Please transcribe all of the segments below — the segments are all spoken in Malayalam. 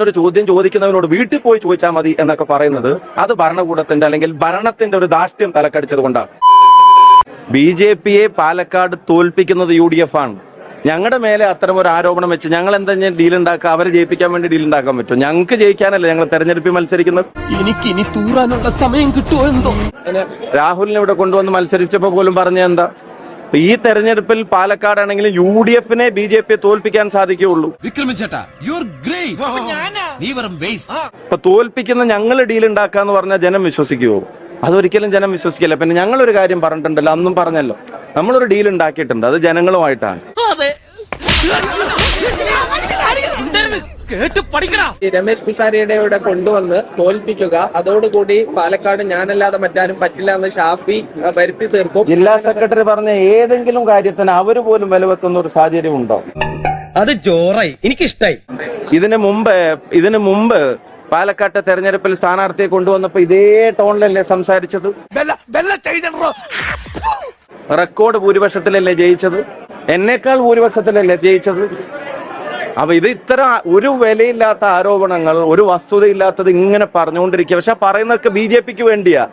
ഒരു ചോദ്യം ചോദിക്കുന്നവനോട് വീട്ടിൽ പോയി ചോദിച്ചാൽ മതി എന്നൊക്കെ പറയുന്നത് അത് ഭരണകൂടത്തിന്റെ അല്ലെങ്കിൽ ഭരണത്തിന്റെ ഒരു ധാർഷ്ട്യം തലക്കടിച്ചത് കൊണ്ടാണ്. BJP-യെ പാലക്കാട് തോൽപ്പിക്കുന്നത് UDF ആണ്. ഞങ്ങളുടെ മേലെ അത്തരം ഒരു ആരോപണം വെച്ച് ഞങ്ങൾ എന്തെങ്കിലും ഡീൽ ഉണ്ടാക്കുക, അവരെ ജയിപ്പിക്കാൻ വേണ്ടി ഡീൽ ഉണ്ടാക്കാൻ പറ്റും? ഞങ്ങൾക്ക് ജയിക്കാനല്ലേ ഞങ്ങൾ തെരഞ്ഞെടുപ്പിൽ മത്സരിക്കുന്നത്. എനിക്കിനി തൂറാനുള്ള സമയം കിട്ടുമോ എന്തോ. രാഹുലിനെ ഇവിടെ കൊണ്ടുവന്ന് മത്സരിച്ചപ്പോ പോലും പറഞ്ഞ എന്താ, ഈ തെരഞ്ഞെടുപ്പിൽ പാലക്കാടാണെങ്കിലും UDF-നെ BJP-യെ തോൽപ്പിക്കാൻ സാധിക്കുകയുള്ളൂ. അപ്പൊ തോൽപ്പിക്കുന്ന ഞങ്ങൾ ഡീൽ ഉണ്ടാക്കാന്ന് പറഞ്ഞാൽ ജനം വിശ്വസിക്കുവോ? അതൊരിക്കലും ജനം വിശ്വസിക്കില്ല. പിന്നെ ഞങ്ങളൊരു കാര്യം പറഞ്ഞിട്ടുണ്ടല്ലോ, അന്നും പറഞ്ഞല്ലോ, നമ്മളൊരു ഡീൽ ഉണ്ടാക്കിയിട്ടുണ്ട്, അത് ജനങ്ങളുമായിട്ടാണ്. രമേശ് പിഷാരടിയുടെ ഇവിടെ കൊണ്ടുവന്ന് തോൽപ്പിക്കുക, അതോടുകൂടി പാലക്കാട് ഞാനല്ലാതെ മറ്റാരും പറ്റില്ല എന്ന് ഷാഫി വരുത്തി തീർക്കും. ജില്ലാ സെക്രട്ടറി പറഞ്ഞ ഏതെങ്കിലും കാര്യത്തിന് അവര് പോലും വിലവെക്കുന്ന ഒരു സാഹചര്യം ഉണ്ടോ? അത് ജോറായി, എനിക്കിഷ്ടായി. ഇതിനു മുമ്പ് പാലക്കാട്ടെ തെരഞ്ഞെടുപ്പിൽ സ്ഥാനാർത്ഥിയെ കൊണ്ടുവന്നപ്പോ ഇതേ ടോണിലല്ലേ സംസാരിച്ചത്? റെക്കോർഡ് ഭൂരിപക്ഷത്തിലല്ലേ ജയിച്ചത്? എന്നേക്കാൾ ഭൂരിപക്ഷത്തിലല്ലേ ജയിച്ചത്? അപ്പൊ ഇത് ഇത്ര ഒരു വിലയില്ലാത്ത ആരോപണങ്ങൾ, ഒരു വസ്തുതയില്ലാത്തത് ഇങ്ങനെ പറഞ്ഞുകൊണ്ടിരിക്കുക. പക്ഷെ പറയുന്നതൊക്കെ BJP-ക്ക് വേണ്ടിയാ.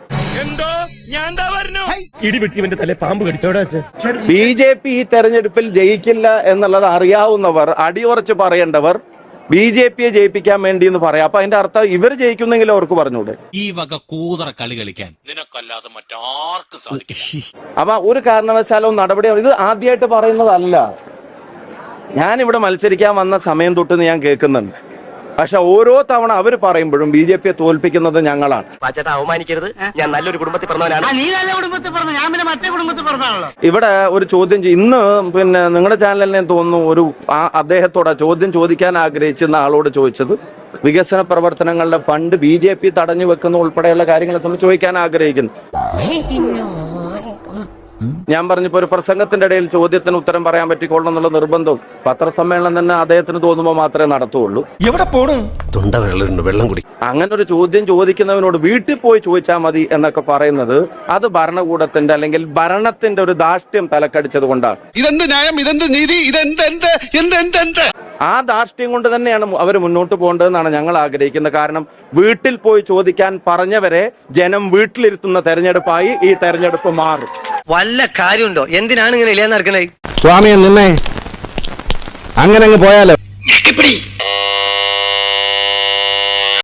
BJP ഈ തെരഞ്ഞെടുപ്പിൽ ജയിക്കില്ല എന്നുള്ളത് അറിയാവുന്നവർ, അടിയുറച്ച് പറയേണ്ടവർ BJP-യെ ജയിപ്പിക്കാൻ വേണ്ടി എന്ന് പറയാം. അപ്പൊ അതിന്റെ അർത്ഥം ഇവർ ജയിക്കുന്നെങ്കിലും അവർക്ക് പറഞ്ഞൂടെ? ഈ വക കൂതറ കളി കളിക്കാൻ നിനക്കല്ലാതെ മറ്റാർക്കും സാധിക്കില്ല. അപ്പൊ ഒരു കാരണവശാലും നടപടി ഇത് ആദ്യമായിട്ട് പറയുന്നതല്ല. ഞാനിവിടെ മത്സരിക്കാൻ വന്ന സമയം തൊട്ട് ഞാൻ കേൾക്കുന്നുണ്ട്. പക്ഷെ ഓരോ തവണ അവർ പറയുമ്പോഴും BJP-യെ തോൽപ്പിക്കുന്നത് ഞങ്ങളാണ്. അവമാനിക്കരുത്, ഞാൻ നല്ലൊരു കുടുംബത്തിൽ പറഞ്ഞവനാണ്. ഇവിടെ ഒരു ചോദ്യം ഇന്ന് പിന്നെ നിങ്ങളുടെ ചാനലിനെ തോന്നുന്നു ഒരു അദ്ദേഹത്തോട് ചോദ്യം ചോദിക്കാൻ ആഗ്രഹിച്ചിരുന്ന ആളോട് ചോദിച്ചത് വികസന പ്രവർത്തനങ്ങളുടെ ഫണ്ട് BJP തടഞ്ഞു വെക്കുന്ന ഉൾപ്പെടെയുള്ള കാര്യങ്ങളെ സംബന്ധിച്ച് ചോദിക്കാൻ ആഗ്രഹിക്കുന്നു. ഞാൻ പറഞ്ഞപ്പോ ഒരു പ്രസംഗത്തിന്റെ ഇടയിൽ ചോദ്യത്തിന് ഉത്തരം പറയാൻ പറ്റിക്കൊള്ളണം എന്നുള്ള നിർബന്ധവും പത്രസമ്മേളനം തന്നെ അദ്ദേഹത്തിന് തോന്നുമ്പോൾ മാത്രമേ നടത്തുള്ളൂ. എവിടെ പോണു? തൊണ്ട വെള്ളം കുടി. അങ്ങനെ ഒരു ചോദ്യം ചോദിക്കുന്നവനോട് വീട്ടിൽ പോയി ചോദിച്ചാൽ മതി എന്നൊക്കെ പറയുന്നത് അത് ഭരണകൂടത്തിന്റെ അല്ലെങ്കിൽ ഭരണത്തിന്റെ ഒരു ധാർഷ്ട്യം തലക്കടിച്ചത് കൊണ്ടാണ്. ഇതെന്ത് ന്യായം, ഇതെന്ത് നീതി, ഇതെന്ത് ആ ധാർഷ്ട്യം കൊണ്ട് തന്നെയാണ് അവർ മുന്നോട്ട് പോകേണ്ടതെന്നാണ് ഞങ്ങൾ ആഗ്രഹിക്കുന്നത്. കാരണം വീട്ടിൽ പോയി ചോദിക്കാൻ പറഞ്ഞവരെ ജനം വീട്ടിലിരുത്തുന്ന തെരഞ്ഞെടുപ്പായി ഈ തെരഞ്ഞെടുപ്പ് മാറും. വല്ല കാര്യമുണ്ടോ? എന്തിനാണ് ഇങ്ങനെ ഇല്ലാന്ന് നടക്കണേ? സ്വാമിയെ നിന്നെ അങ്ങനെ അങ്ങ് പോയാലോ?